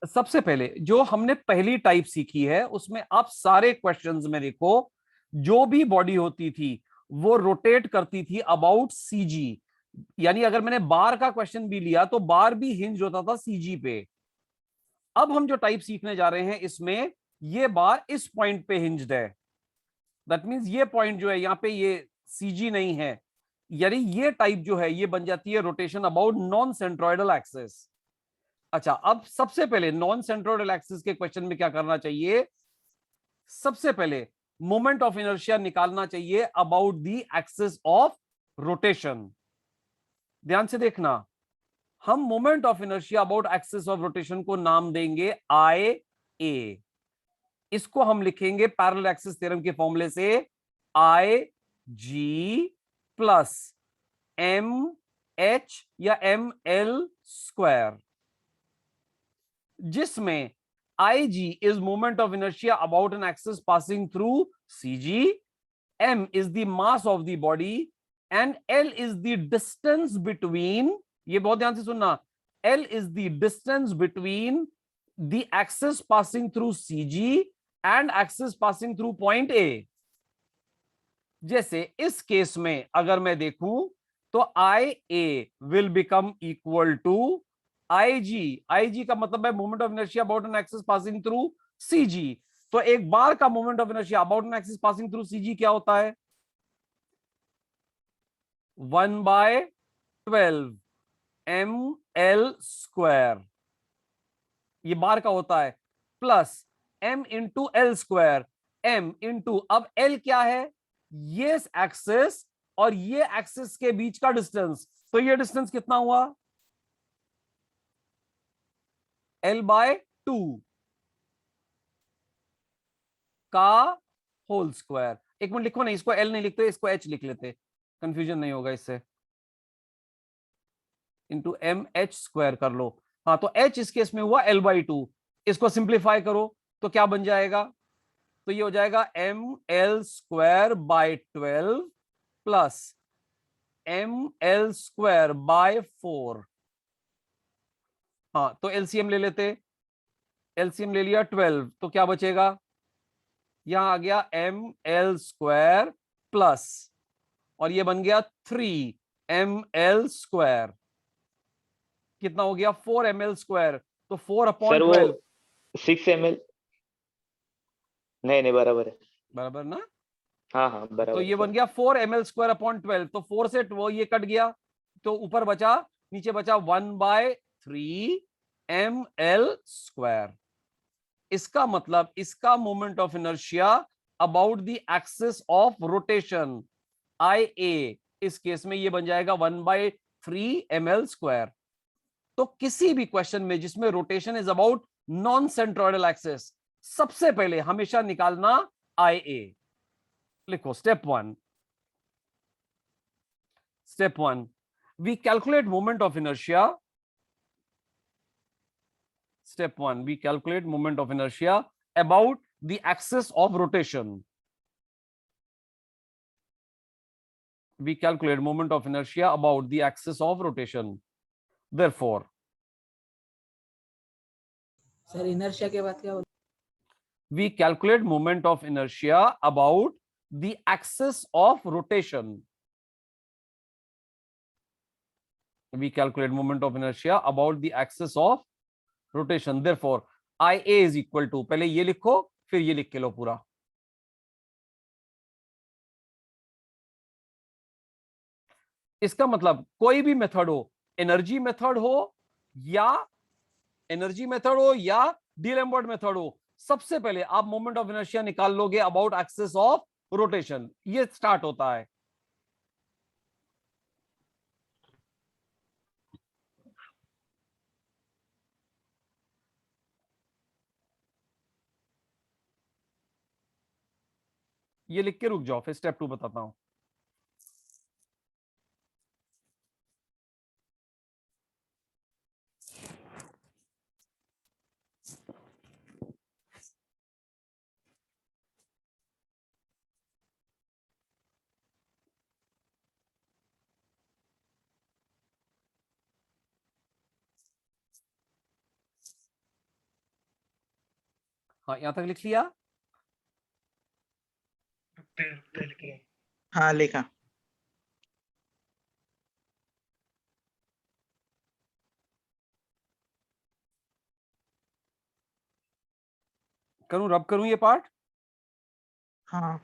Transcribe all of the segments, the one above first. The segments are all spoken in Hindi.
सबसे पहले जो हमने पहली टाइप सीखी है उसमें आप सारे क्वेश्चंस में देखो, जो भी बॉडी होती थी वो रोटेट करती थी अबाउट सीजी। यानी अगर मैंने बार का क्वेश्चन भी लिया तो बार भी हिंज होता था सीजी पे। अब हम जो टाइप सीखने जा रहे हैं इसमें ये बार इस पॉइंट पे हिंज्ड है। दैट मींस ये पॉइंट जो है यहां पे ये सीजी नहीं है। यानी ये टाइप जो है ये बन जाती है rotation about non centroidal axis. अच्छा, अब सबसे पहले नॉन सेंट्रोइडल एक्सिस के क्वेश्चन में क्या करना चाहिए? सबसे पहले मोमेंट ऑफ इनर्शिया निकालना चाहिए about the axis of rotation. ध्यान से देखना, हम moment of inertia about axis of rotation को नाम देंगे आई ए। इसको हम लिखेंगे पैरेलल एक्सिस थ्योरम के फॉर्मूले से आई जी प्लस एम एच या एम एल स्क्वायर, जिसमें Ig is moment of inertia about an axis passing through CG, M is the mass of the body, and L is the distance between, ये बहुत ध्यान से सुनना, L is the distance between the axis passing through CG and axis passing through point A। जैसे इस केस में अगर मैं देखूं तो I A will become equal to I G. I G का मतलब है moment of inertia about an axis passing through C G. तो एक बार का moment of inertia about an axis passing through C G क्या होता है? 1/12 ml स्क्वायर, ये बार का होता है, plus m into l square. m into, अब l क्या है? ये एक्सिस और ये एक्सिस के बीच का डिस्टेंस, तो ये डिस्टेंस कितना हुआ? L/2 का होल स्क्वायर। एक मिनट लिखो, नहीं इसको L नहीं लिखते, इसको H लिख लेते, कंफ्यूजन नहीं होगा इससे। इंटू एम एच स्क्वायर कर लो। हाँ, तो H इस केस में हुआ L/2। इसको सिंप्लीफाई करो तो क्या बन जाएगा? तो ये हो जाएगा ml²/12 प्लस ml²/4। हाँ, तो एलसीएम ले लेते, एलसीएम ले लिया 12, तो क्या बचेगा? यहां आ गया ml² प्लस, और ये बन गया 3ml²। कितना हो गया? 4ml²। तो 4 अपॉन सर वो 12 6 ml, नहीं नहीं बराबर है। बराबर ना? हाँ हाँ तो बराबर है ये बन सर। गया 4ml² अपॉन 12। तो 4 से वो ये कट गया, तो ऊपर बचा, नीचे बचा 1/3ml²। इसका मतलब इसका moment of inertia about the axis of rotation I A, इस केस में ये बन जाएगा 1/3ml²। तो किसी भी क्वेश्चन में जिसमें rotation is about non centroidal axis, सबसे पहले हमेशा निकालना आई ए। लिखो step one, we calculate moment of inertia. Step 1, we calculate moment of inertia about the axis of rotation. We calculate moment of inertia about the axis of rotation. Therefore, sir inertia के बाद क्या होता we calculate moment of inertia about the axis of rotation. We calculate moment of inertia about the axis of rotation. Therefore, Ia is equal to, पहले ये लिखो फिर ये लिख के लो पूरा। इसका मतलब कोई भी मेथड हो, एनर्जी मेथड हो या एनर्जी मेथड हो या डीलेम्बर्ट मेथड हो, सबसे पहले आप मोमेंट ऑफ इनर्शिया निकाल लोगे अबाउट एक्सिस ऑफ रोटेशन। ये स्टार्ट होता है। ये लिख के रुक जाओ, फिर स्टेप 2 बताता हूं। हाँ, यहां तक लिख लिया। हाँ लिखा। करूं, रब करूं ये पार्ट? हाँ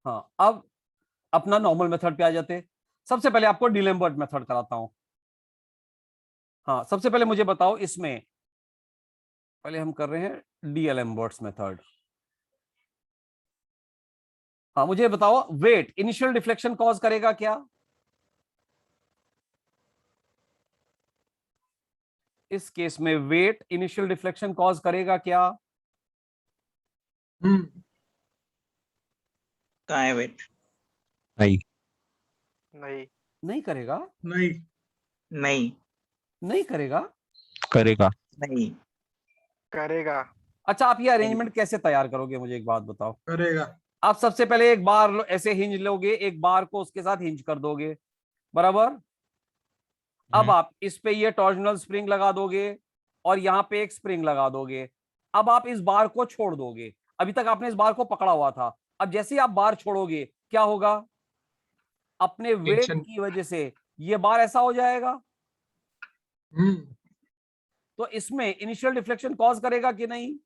हाँ, अब अपना नॉर्मल मेथड पे आ जाते। सबसे पहले आपको डिलेम्बर्ट मेथड कराता हूं। हाँ, सबसे पहले मुझे बताओ, इसमें पहले हम कर रहे हैं डीएलेम्बर्ट्स मेथड। हाँ, मुझे बताओ, वेट इनिशियल डिफ्लेक्शन कॉज करेगा क्या? इस केस में वेट इनिशियल डिफ्लेक्शन कॉज करेगा क्या? कहाँ है वेट? नहीं नहीं नहीं करेगा? नहीं नहीं नहीं करेगा? करेगा। नहीं करेगा। अच्छा, आप ये अरेंजमेंट कैसे तैयार करोगे, मुझे एक बात बताओ। करेगा। आप सबसे पहले एक बार ऐसे हिंज लोगे, एक बार को उसके साथ हिंज कर दोगे, बराबर। अब आप इस पे ये टॉर्जनल स्प्रिंग लगा दोगे और यहां पे एक स्प्रिंग लगा दोगे। अब आप इस बार को छोड़ दोगे। अभी तक आपने इस बार को पकड़ा हुआ था। अब जैसे ही आप बार छोड़ोगे, क्या होगा? अपने वेट टेंशन। की वजह से ये बार ऐसा हो जाएगा। तो इसमें इनिशियल डिफ्लेक्शन कॉज करेगा कि नहीं?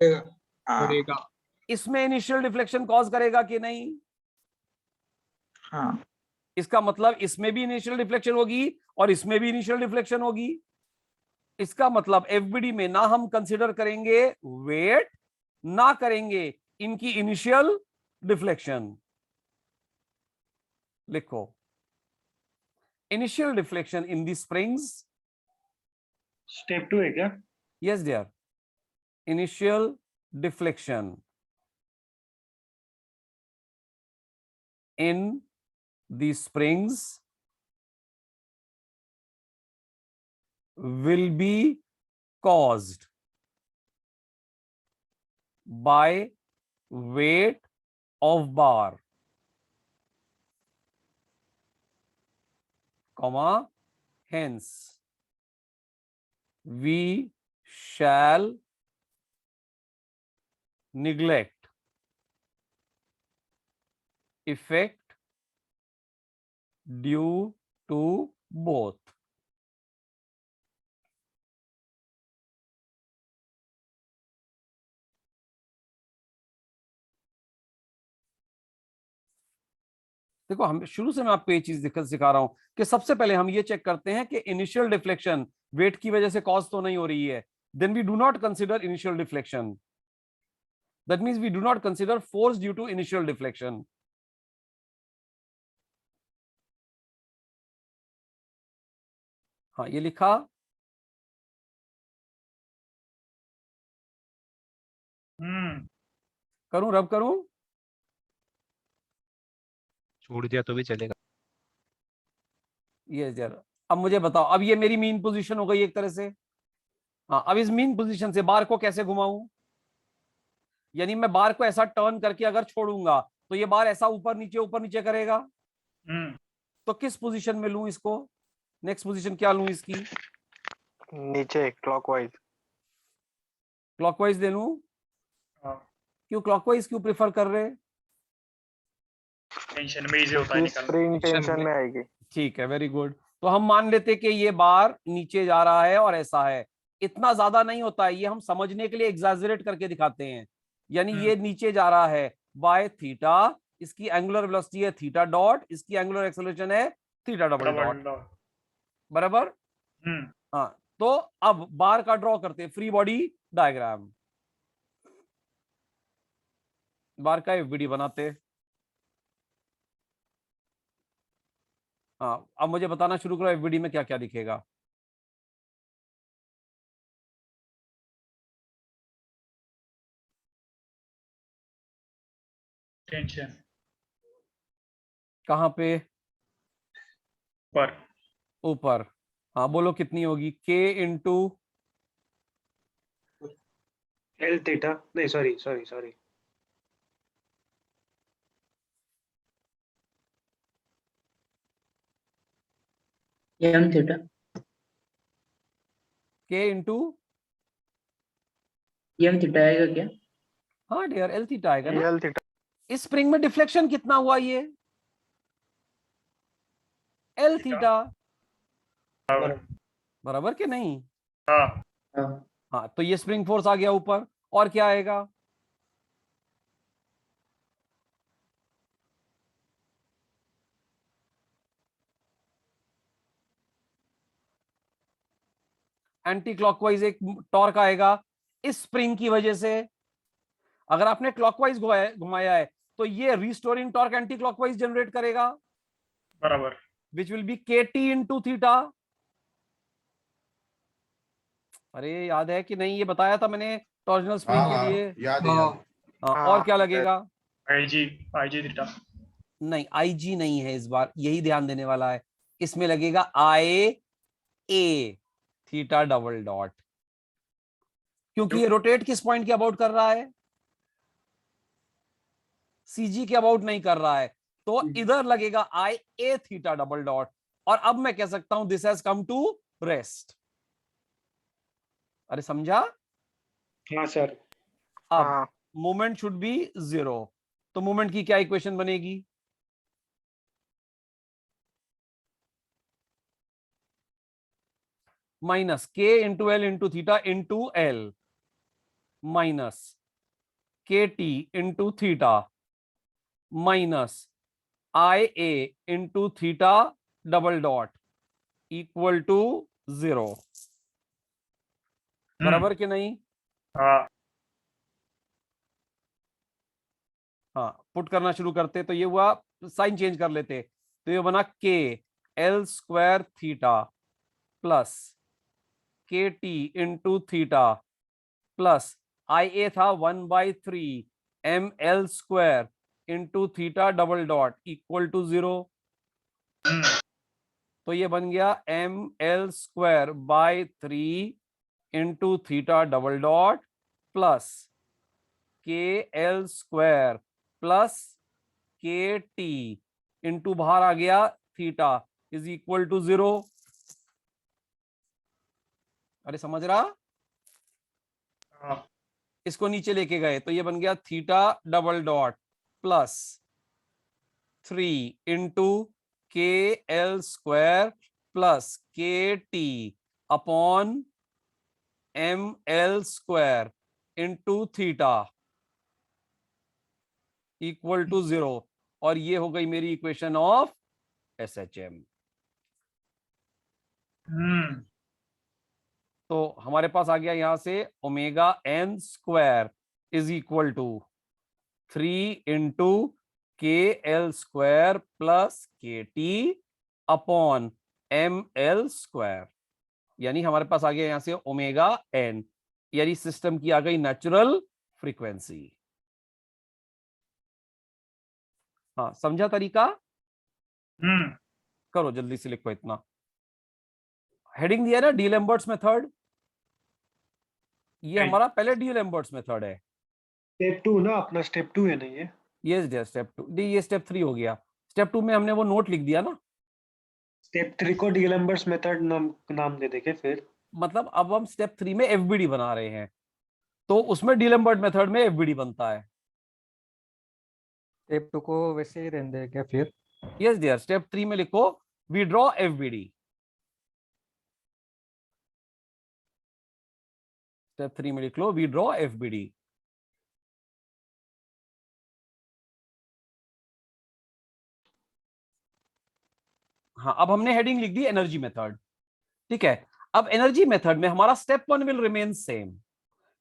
करेगा। हाँ करेगा। इसमें इनिशियल डिफ्लेक्शन कॉज करेगा कि नहीं? हाँ इसका मतलब इसमें भी इनिशियल डिफ्लेक्शन होगी और इसमें भी इनिशियल डिफ्लेक्शन होगी। इसका मतलब एफबीडी में ना हम कंसीडर करेंगे वेट, ना करेंगे इनकी इनिशियल डिफ्लेक्शन। लिखो, initial deflection in the springs. Step 2 है क्या? Yes dear, initial deflection in the springs will be caused by weight of bar, comma, hence we shall neglect effect due to both. देखो, हम शुरू से मैं आपको ये चीज सिखा रहा हूं कि सबसे पहले हम ये चेक करते हैं कि इनिशियल डिफ्लेक्शन वेट की वजह से कॉज तो नहीं हो रही है। Then we do not consider initial deflection. That means we do not consider force due to initial deflection. हाँ, ये लिखा। करूं, रब करूं? छोड़ दिया तो भी चलेगा। ये जरा, अब मुझे बताओ, अब ये मेरी मीन पोजीशन हो गई एक तरह से। हाँ, अब इस मीन पोजीशन से बार को कैसे घुमाऊं? यानी मैं बार को ऐसा टर्न करके अगर छोड़ूंगा तो ये बार ऐसा ऊपर नीचे करेगा। तो किस पोजीशन में लूं इसको? नेक्स्ट पोजीशन क्या लूं इसकी? नीचे क्लॉकवाइज। क्लॉकवाइज दे लूं? क्यों क्लॉकवाइज क्यों प्रेफर कर रहे? टेंशन में इजी होता है निकालना। स्प्रिंग टेंशन में आएगी। ठीक है, वेरी गुड। तो हम मान लेते कि ये बार नीचे जा रहा है और ऐसा है। इतना ज्यादा नहीं होता है, ये हम समझने के लिए एग्जैजरेट करके दिखाते हैं। यानी ये नीचे जा रहा है बाय थीटा, इसकी एंगुलर वेलोसिटी है थीटा डॉट, इसकी एंगुलर एक्सेलरेशन है थीटा डबल डॉट, बराबर। हाँ, तो अब बार का ड्रॉ करते हैं फ्री बॉडी डायग्राम। बार का एफबीडी बनाते हैं। हाँ, अब मुझे बताना शुरू करो, एफबीडी में क्या क्या दिखेगा। टेंशन कहां पे? पर ऊपर। हाँ, बोलो कितनी होगी? के इंटू एल थीटा, नहीं सॉरी एम थीटा के इंटू, एम थीटा आएगा क्या? हाँ डियर, एल थीटा आएगा ना। L theta. इस स्प्रिंग में डिफ्लेक्शन कितना हुआ ये? L theta. बराबर के नहीं? हाँ हाँ हाँ, तो ये स्प्रिंग फोर्स आ गया ऊपर। और क्या आएगा? एंटी क्लॉकवाइज एक टॉर्क आएगा इस स्प्रिंग की वजह से। अगर आपने क्लॉकवाइज घुमाया है तो ये restoring torque anti clockwise generate करेगा, बराबर। विच विल बी के टी इंटू थीटा। अरे याद है कि नहीं? ये बताया था मैंने टॉर्जनल स्प्रिंग के लिए। याद है याद है। हाँ, और क्या लगेगा? IG, IG theta. नहीं, आई जी नहीं है इस बार, यही ध्यान देने वाला है। इसमें लगेगा I A theta double dot, क्योंकि ये रोटेट किस पॉइंट के अबाउट कर रहा है? सीजी के अबाउट नहीं कर रहा है, तो इधर लगेगा I A theta double dot. और अब मैं कह सकता हूं this has come to rest. अरे समझा? हाँ सर। अब हाँ मोमेंट शुड बी 0, तो मोमेंट की क्या इक्वेशन बनेगी? Minus K into L into theta into L minus K T into theta minus I A into theta double dot equal to 0। बराबर कि नहीं? हाँ हाँ, पुट करना शुरू करते तो ये हुआ, साइन चेंज कर लेते तो ये बना k l square theta plus k T into theta plus I A था 1/3 m l square into theta double dot equal to 0। तो ये बन गया m l square by 3 into theta double dot plus k l square plus k T into बाहर आ गया थीटा इज इक्वल टू 0। अरे समझ रहा? हाँ इसको नीचे लेके गए तो ये बन गया theta double dot plus 3 into k l square plus k t upon m l square into theta equal to 0। और ये हो गई मेरी equation of S H M. तो हमारे पास आ गया यहां से omega n square is equal to 3 into k l square plus k t upon m l square, यानी हमारे पास आ गया यहां से ओमेगा एन, यानी सिस्टम की आ गई नेचुरल फ्रीक्वेंसी। हाँ, समझा तरीका? करो जल्दी से, लिखो इतना। हेडिंग दिया ना डी-लैम्बर्ट्स मेथड, ये हमारा पहले डी-लैम्बर्ट्स मेथड है। स्टेप 2 ना, अपना स्टेप 2 है नहीं ये? ये स्टेप 2, ये स्टेप 3 हो गया। स्टेप 2 में हमने वो नोट लिख दिया ना। स्टेप 3 को डी-एल्बर्ट्स मेथड नाम दे देंगे फिर। मतलब अब हम स्टेप 3 में एफबीडी बना रहे हैं, तो उसमें डी-लैम्बर्ट मेथड में एफबीडी बनता है। स्टेप 2 को वैसे ही रहने दें क्या फिर? यस डियर, स्टेप 3 में लिखो वी ड्रॉ एफबीडी। स्टेप 3 में लिख लो वी ड्रॉ एफबीडी। हाँ, अब हमने हेडिंग लिख दी एनर्जी मेथड। ठीक है, अब एनर्जी मेथड में हमारा स्टेप 1 विल रिमेन सेम,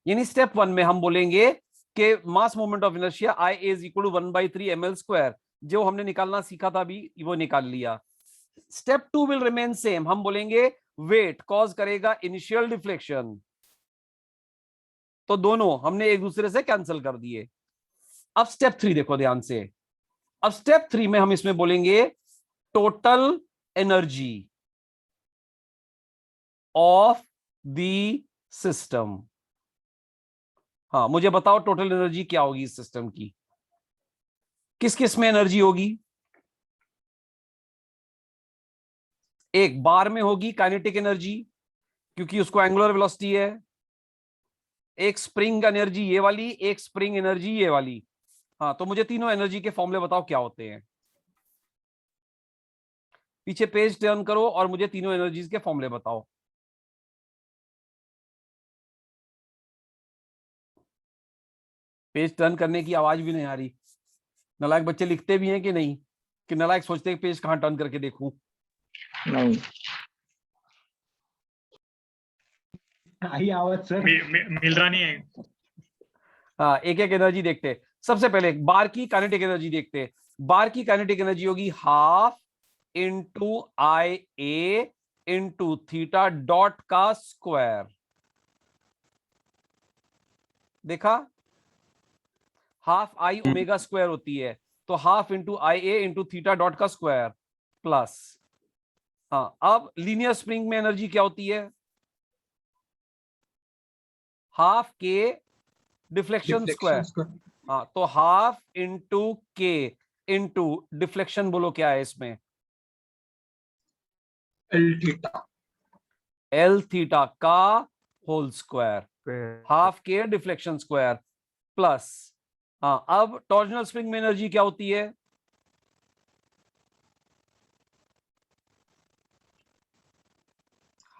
यानी स्टेप 1 में हम बोलेंगे कि mass moment of inertia I is equal to 1/3 ml square, जो हमने निकालना सीखा था अभी वो निकाल लिया। स्टेप 2 विल रिमेन सेम, हम बोलेंगे वेट कॉज करेगा इनिशियल डिफ्लेक्शन, तो दोनों हमने एक दूसरे से कैंसिल कर दिए। अब स्टेप 3 देखो ध्यान से। अब स्टेप 3 में हम इसमें बोलेंगे total energy of the system. हाँ, मुझे बताओ टोटल एनर्जी क्या होगी इस सिस्टम की? किस किस में एनर्जी होगी? एक बार में होगी काइनेटिक एनर्जी क्योंकि उसको एंगुलर वेलोसिटी है, एक स्प्रिंग एनर्जी ये वाली, एक स्प्रिंग एनर्जी ये वाली। हाँ, तो मुझे तीनों एनर्जी के फॉर्मूले बताओ क्या होते हैं। पीछे पेज टर्न करो और मुझे तीनों एनर्जीज के फॉर्मूले बताओ। पेज टर्न करने की आवाज भी नहीं आ रही। नालायक बच्चे लिखते भी हैं कि नहीं, कि नालायक सोचते हैं पेज कहां टर्न करके देखूं। नहीं, आई आवाज सर। मिल रहा नहीं है। हाँ, एक एक एनर्जी देखते हैं। सबसे पहले बार की काइनेटिक एनर्जी देखते हैं। बार की काइनेटिक एनर्जी होगी half into I A into theta dot का स्क्वायर। देखा, हाफ आई ओमेगा स्क्वायर होती है, तो half into I A into theta dot का स्क्वायर प्लस। हाँ, अब लीनियर स्प्रिंग में एनर्जी क्या होती है? हाफ के डिफ्लेक्शन स्क्वायर। हाँ, तो half into k into deflection, बोलो क्या है इसमें? L theta. एल थीटा का होल स्क्वायर, हाफ के डिफ्लेक्शन स्क्वायर प्लस। हाँ, अब टॉर्जनल स्प्रिंग में एनर्जी क्या होती है?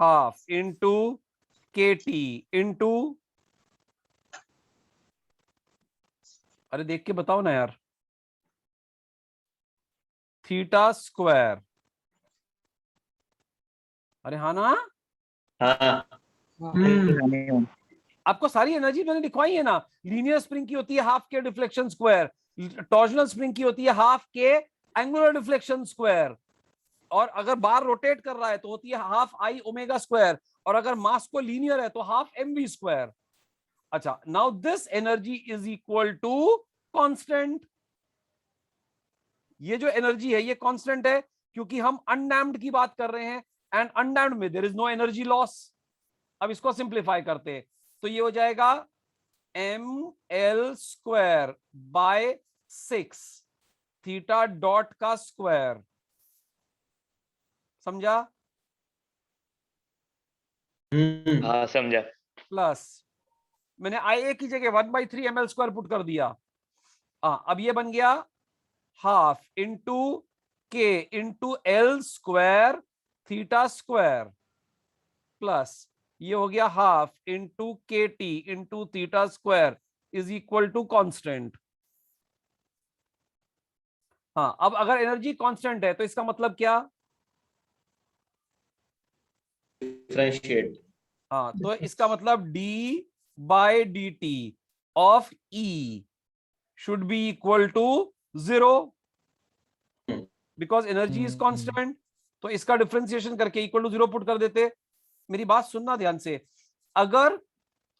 Half into k T into, अरे देख के बताओ ना यार, थीटा स्क्वायर। अरे हाँ ना, आपको सारी एनर्जी मैंने लिखवाई है ना। लीनियर स्प्रिंग की होती है हाफ के डिफ्लेक्शन स्क्वायर, टॉर्जनल स्प्रिंग की होती है हाफ के एंगुलर डिफ्लेक्शन स्क्वायर, और अगर बार रोटेट कर रहा है तो होती है हाफ आई ओमेगा स्क्वायर, और अगर मास को लीनियर है तो हाफ एम वी स्क्वायर। अच्छा, now this energy is equal to constant. ये जो एनर्जी है ये कांस्टेंट है क्योंकि हम अनडैम्ड की बात कर रहे हैं, एंड अनडैम्ड में there is no energy loss. अब इसको सिंप्लीफाई करते हैं तो ये हो जाएगा m l square by 6 theta dot का स्क्वायर। समझा? हाँ समझा। प्लस मैंने आई ए की जगह 1/3 एम एल स्क्वायर पुट कर दिया। अब ये बन गया half into k into l square theta square plus ये हो गया half into k T into theta square is equal to constant. हाँ, अब अगर एनर्जी कांस्टेंट है तो इसका मतलब क्या? डिफरेंशिएट। हाँ, तो इसका मतलब d by d t of E should be equal to 0 because energy is constant. तो इसका डिफरेंशिएशन करके इक्वल टू 0 पुट कर देते। मेरी बात सुनना ध्यान से, अगर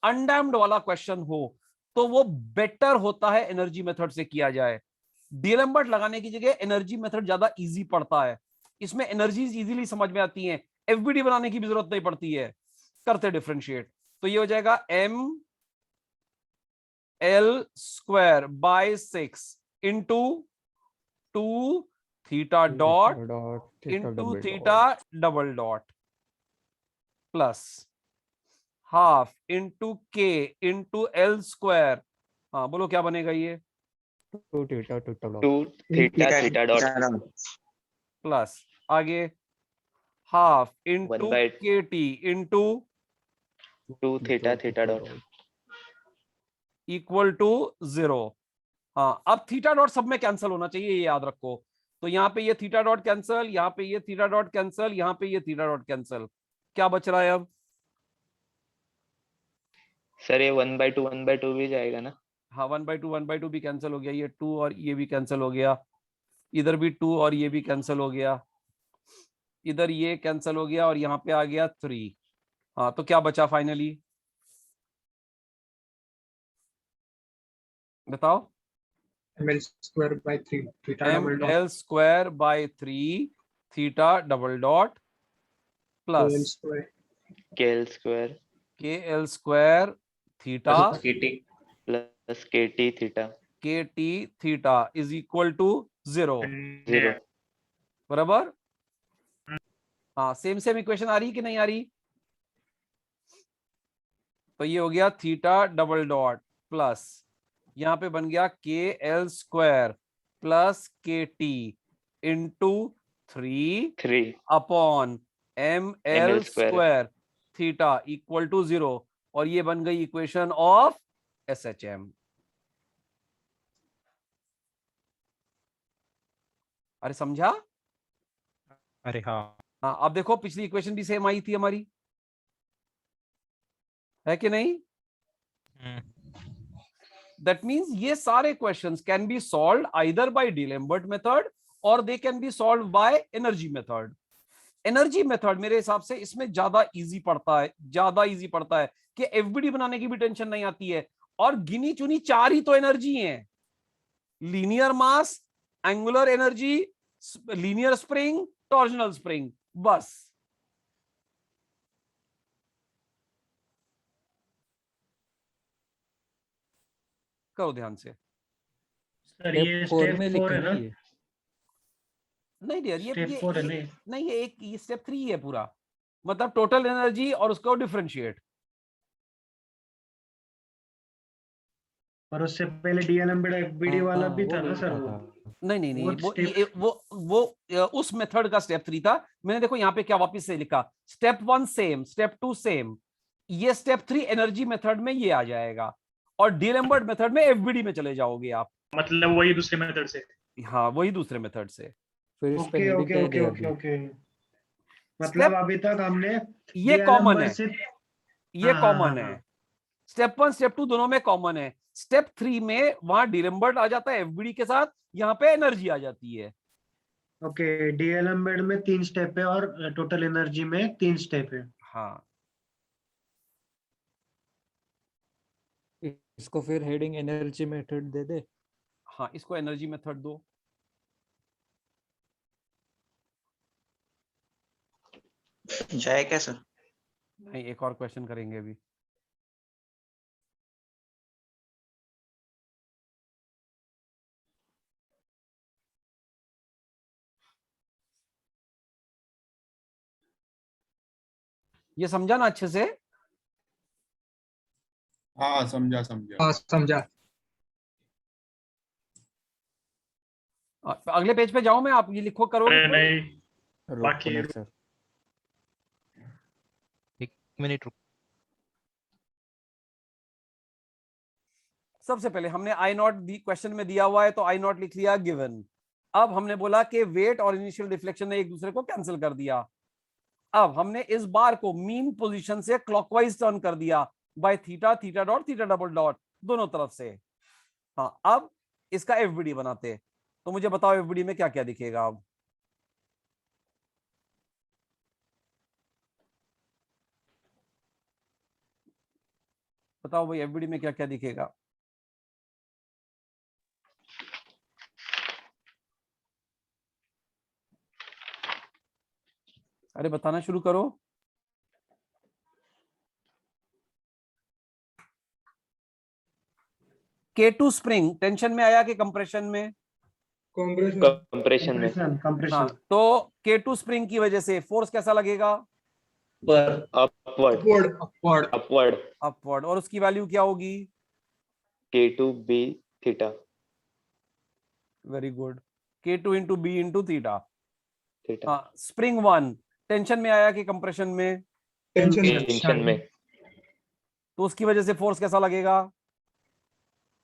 अनडैम्ड वाला क्वेश्चन हो तो वो बेटर होता है एनर्जी मेथड से किया जाए। डीएलएम्बर्ट लगाने की जगह एनर्जी मेथड ज्यादा इजी पड़ता है, इसमें एनर्जीज इजीली समझ में आती हैं, एफबीडी बनाने की भी जरूरत नहीं पड़ती है। करते डिफरेंशिएट तो ये हो जाएगा m l square by 6 into 2 theta dot into theta double dot plus half into k into l square. हाँ बोलो क्या बनेगा ये? 2 थीटा थीटा डॉट प्लस आगे half into 1/2 k T into 2 theta theta dot equal to 0। हाँ, अब थीटा डॉट सब में कैंसिल होना चाहिए, ये याद रखो। तो यहाँ पे ये थीटा डॉट कैंसिल, यहाँ पे ये थीटा डॉट कैंसिल, यहाँ पे ये थीटा डॉट कैंसिल। क्या बच रहा है अब? सर ये 1/2 भी जाएगा ना? हाँ, 1/2 भी कैंसिल हो गया, ये 2 और ये भी कैंसिल हो गया, इधर भी 2 और ये भी कैंसिल हो गया, इधर ये कैंसिल हो गया और यहाँ पे आ गया 3। हाँ, तो क्या बचा फाइनली बताओ? ml square by 3 theta m double dot l square by 3 theta double dot l plus square k l square k l square theta plus k t theta k t theta is equal to 0 0। बराबर। हाँ, सेम इक्वेशन आ रही कि नहीं आ रही? तो ये हो गया थीटा डबल डॉट प्लस यहाँ पे बन गया k l square plus k T into 3 upon m l square theta equal to 0, और ये बन गई equation of S H M. अरे समझा? अरे हाँ। हाँ, अब देखो पिछली इक्वेशन भी सेम आई थी हमारी, है कि नहीं? दैट मींस ये सारे questions can be solved either by D'Alembert method or they can be solved by energy method. Energy method मेरे हिसाब से इसमें ज्यादा इजी पड़ता है, कि एफबीडी बनाने की भी टेंशन नहीं आती है, और गिनी चुनी 4 ही तो एनर्जी हैं: लीनियर मास, angular energy, linear spring, torsional spring, बस। करो ध्यान से। सर ये स्टेप 4 है ना? नहीं डियर, स्टेप 4 है ना? नहीं, ये स्टेप 3 है पूरा, मतलब टोटल एनर्जी और उसको डिफरेंशिएट। और उससे पहले डीएलएम एफबीडी वाला भी था ना सर वो? नहीं, Fourth वो उस मेथड का स्टेप 3 था। मैंने देखो यहाँ पे क्या वापस से लिखा, स्टेप 1 सेम, स्टेप 2 सेम, ये स्टेप 3 एनर्जी मेथड में ये आ जाएगा, और डीलेम्बर्ट मेथड में एफबीडी में चले जाओगे आप। मतलब वही दूसरे मेथड से? हाँ, वही दूसरे मेथड से। फिर इस पे ओके heading ओके क्या ओके दिया ओके अभी? ओके। मतलब अभी तक हमने ये DLM कॉमन है, वर्सेस- ये हाँ, कॉमन हाँ, है। हाँ। स्टेप 1 स्टेप 2 दोनों में कॉमन है। स्टेप 3 में वहां डीलेम्बर्ट आ जाता है एफबीडी के साथ, यहाँ पे एनर्जी आ जाती है। ओके, डीएलएम में 3 स्टेप है और टोटल एनर्जी में 3 स्टेप है। हाँ, इसको फिर हेडिंग एनर्जी मेथड दे दे। हाँ, इसको एनर्जी मेथड दो। जाए क्या सर? नहीं, एक और क्वेश्चन करेंगे अभी। ये समझा ना अच्छे से? हाँ समझा। हाँ समझा। अगले पेज पे जाऊं मैं, आप ये लिखो, करोगे? अरे नहीं, रुक बाकी- पुनीत सर। 1 मिनट रुक। सबसे पहले हमने आई नॉट क्वेश्चन में दिया हुआ है तो आई नॉट लिख लिया गिवन। अब हमने बोला कि वेट और इनिशियल डिफ्लेक्शन ने एक दूसरे को कैंसिल कर दिया। अब हमने इस बार को मीन पोजीशन से क्लॉकवाइज टर्न कर दिया by theta, theta dot, theta double dot, दोनों तरफ से। हाँ, अब इसका एफबीडी बनाते, तो मुझे बताओ एफबीडी में क्या क्या दिखेगा। अब बताओ भाई, एफबीडी में क्या क्या दिखेगा? अरे बताना शुरू करो। K2 स्प्रिंग टेंशन में आया कि कंप्रेशन में? कंप्रेशन में। कंप्रेशन। हाँ, तो K2 स्प्रिंग की वजह से फोर्स कैसा लगेगा? अपवर्ड। अपवर्ड। और उसकी वैल्यू क्या होगी? K2B theta. Very good, K2 into b into theta. Theta. हाँ, स्प्रिंग 1 टेंशन में आया कि कंप्रेशन में? टेंशन में। तो उसकी वजह से फोर्स कैसा लगेगा?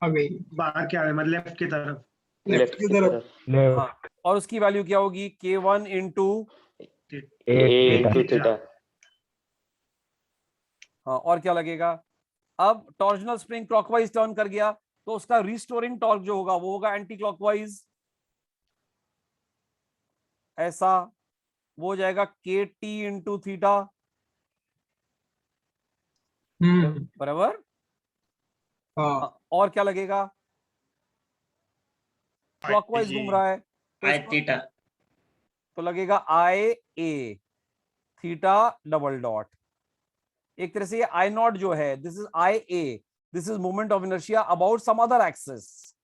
बाहर क्या है, मतलब लेफ्ट की तरफ। लेफ्ट की तरफ। हाँ, और उसकी वैल्यू क्या होगी? K1 into A into theta. हाँ, और क्या लगेगा? अब टॉर्जनल स्प्रिंग क्लॉकवाइज टर्न कर गया, तो उसका रिस्टोरिंग टॉर्क जो होगा वो होगा एंटी क्लॉकवाइज, ऐसा वो हो जाएगा KT इंटू थीटा, बराबर। और क्या लगेगा? क्लॉकवाइज घूम रहा है तो लगेगा IA थीटा डबल डॉट। एक तरह से ये I नॉट जो है, this is IA, this is moment of inertia about some other axis,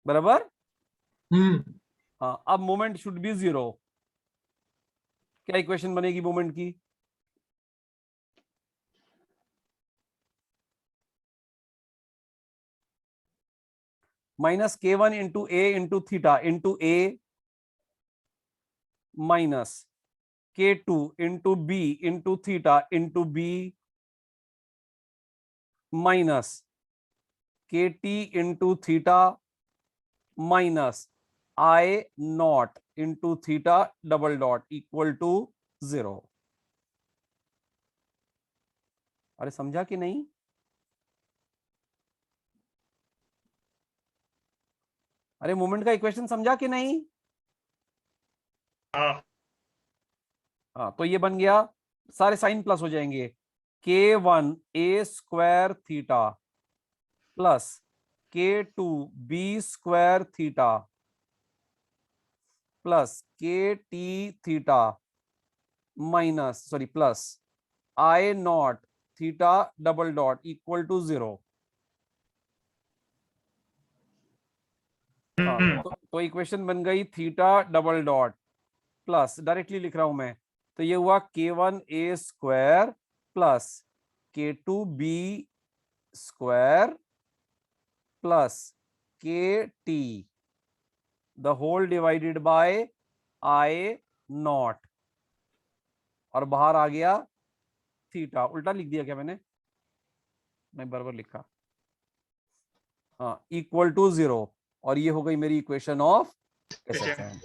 बराबर। हाँ, अब मोमेंट शुड बी 0। क्या इक्वेशन बनेगी मोमेंट की? -k1 into a into theta into a minus k2 into b into theta into b minus kt into theta minus I not into theta double dot equal to 0। अरे समझा कि नहीं? अरे मोमेंट का इक्वेशन समझा कि नहीं? हाँ हाँ, तो ये बन गया, सारे साइन प्लस हो जाएंगे। k1 a square theta plus k2 b square theta plus kt theta minus plus I not theta double dot equal to 0। तो इक्वेशन बन गई theta double dot plus, directly लिख रहा हूं मैं, तो ये हुआ k1 a square plus k2 b square plus kt the whole divided by I not, और बाहर आ गया थीटा। उल्टा लिख दिया क्या मैंने? मैं बराबर लिखा। हाँ, इक्वल टू 0, और ये हो गई मेरी इक्वेशन ऑफ SHM।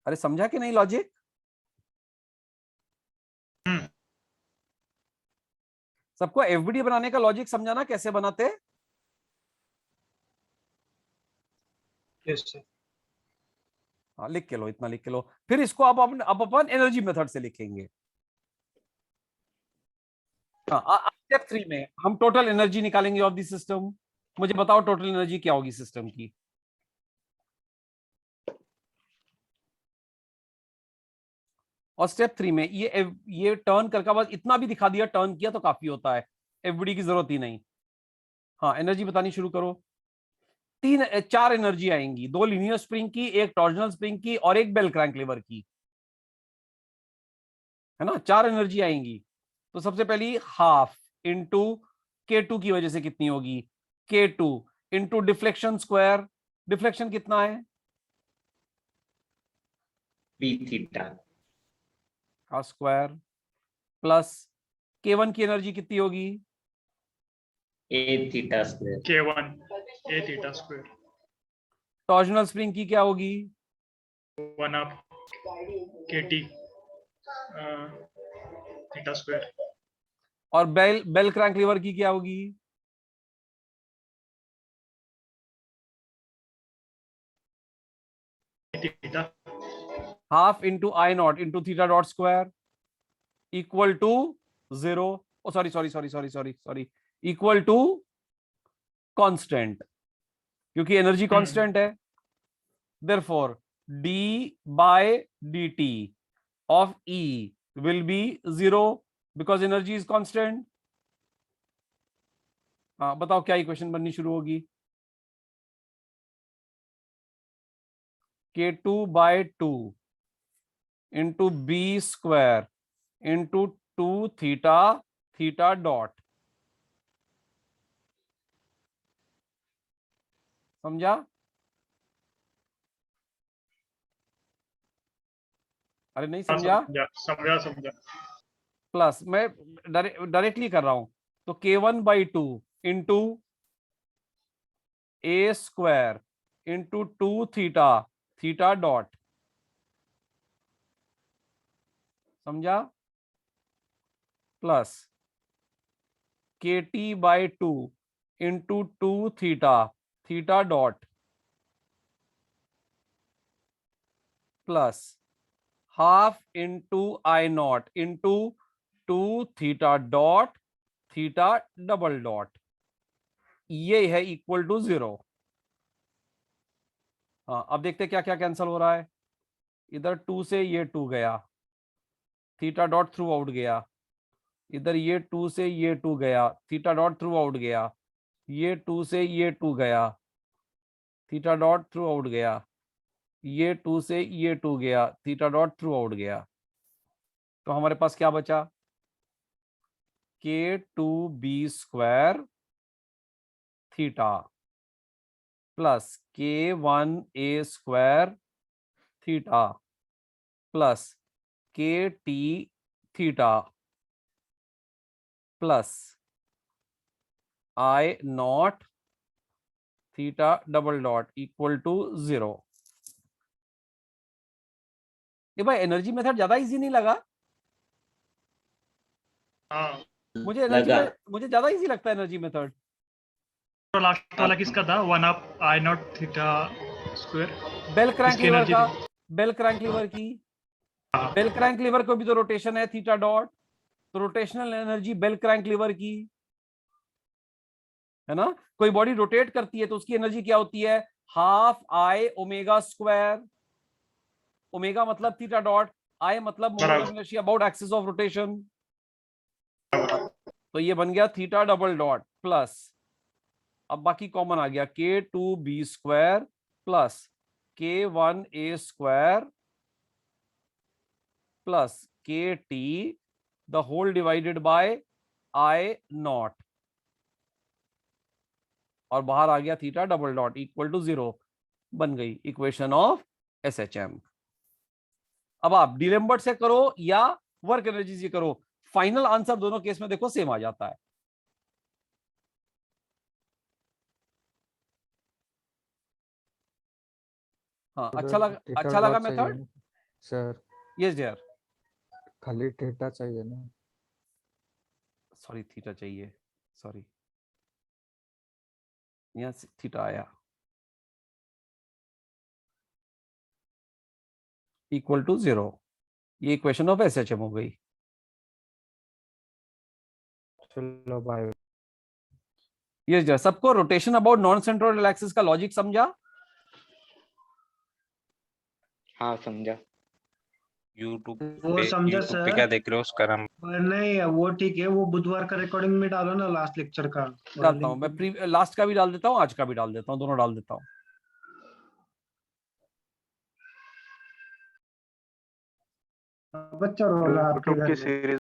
अरे समझा कि नहीं लॉजिक? सबको एफबीडी बनाने का लॉजिक समझाना कैसे बनाते? Yes sir. हाँ, लिख के लो, इतना लिख के लो। फिर इसको अब अपन एनर्जी मेथड से लिखेंगे। हाँ, स्टेप 3 में हम टोटल एनर्जी निकालेंगे ऑफ द सिस्टम। मुझे बताओ टोटल एनर्जी क्या होगी सिस्टम की? और स्टेप 3 में ये टर्न करके बस इतना भी दिखा दिया, टर्न किया तो काफी होता है, एफबीडी की जरूरत ही नहीं। हाँ, एनर्जी बतानी शुरू करो। 4 एनर्जी आएंगी, 2 लीनियर स्प्रिंग की, एक टॉर्जनल स्प्रिंग की, और एक बेल क्रैंक लीवर की, है ना? 4 एनर्जी आएंगी। तो सबसे पहली हाफ इंटू k2 की वजह से कितनी होगी? k2 into deflection square. Deflection कितना है? b थीटा का स्क्वायर प्लस k1 की एनर्जी कितनी होगी? a theta square k1 a theta square torsional spring की क्या होगी? 1 अप kt थीटा स्क्वायर और बेल क्रैंक लीवर की क्या होगी? Theta half into I not into theta dot square equal to 0। Oh sorry sorry sorry sorry sorry sorry, equal to constant, क्योंकि एनर्जी कांस्टेंट है। Therefore d by dt of E will be 0 because energy is constant। हाँ, बताओ क्या इक्वेशन बननी शुरू होगी? k2 by 2 into b square into 2 theta theta dot. समझा? अरे नहीं समझा? समझा प्लस मैं डायरेक्टली कर रहा हूं, तो k1 by 2 into A square into 2 theta theta dot. समझा? Plus kt by 2 into 2 theta theta dot plus half into I not into 2 theta dot theta double dot, ये है इक्वल टू 0। हाँ, अब देखते क्या क्या कैंसिल हो रहा है। इधर 2 से ये 2 गया, थीटा डॉट थ्रू आउट गया। इधर ये 2 से ये 2 गया, थीटा डॉट थ्रू आउट गया। ये 2 से ये 2 गया, थीटा डॉट थ्रू आउट गया, ये 2 से ये 2 गया, थीटा डॉट थ्रू आउट गया। तो हमारे पास क्या बचा? k2b² theta plus k1a² theta plus kt theta plus I not theta double dot equal to 0। ये भाई एनर्जी मेथड ज्यादा इजी नहीं लगा? हाँ मुझे एनर्जी लगा। मुझे ज्यादा इजी लगता है एनर्जी मेथड। तो लास्ट वाला किसका था? 1/2 I not theta square. Bell crank इसकी लीवर energy का, थी। बेल क्रैंक लीवर की, हाँ। बेल क्रैंक लीवर को भी तो रोटेशन है थीटा डॉट, तो rotational energy bell crank lever की है ना। कोई बॉडी रोटेट करती है तो उसकी एनर्जी क्या होती है? Half I omega square. Omega मतलब थीटा डॉट, I मतलब moment of inertia about axis of rotation. तो ये बन गया थीटा डबल डॉट प्लस, अब बाकी कॉमन आ गया, k2b² plus k1a² plus kt the whole divided by I not, और बाहर आ गया theta double dot equal to 0। बन गई इक्वेशन ऑफ SHM। अब आप डिलेम्बर्ट से करो या वर्क एनर्जी से करो, फाइनल आंसर दोनों केस में देखो सेम आ जाता है। हाँ, अच्छा लगा मेथड? Sir yes dear. खाली थीटा चाहिए ना। सॉरी थीटा चाहिए, सॉरी यहाँ थीटा आया इक्वल टू 0। ये इक्वेशन ऑफ SHM हो गई। चलो बाय। यस डियर, सबको rotation about non centroidal axis का लॉजिक समझा? हाँ समझा। यूट्यूब वो समझा यूट्यूब पे सर। क्या देख रहे हो उसका नाम? नहीं वो ठीक है, वो बुधवार का रिकॉर्डिंग में डालो ना, लास्ट लेक्चर का। डालता हूँ मैं, लास्ट का भी डाल देता हूँ, आज का भी डाल देता हूँ, दोनों डाल देता हूँ। बच्चा रो रहा है आपके घर में।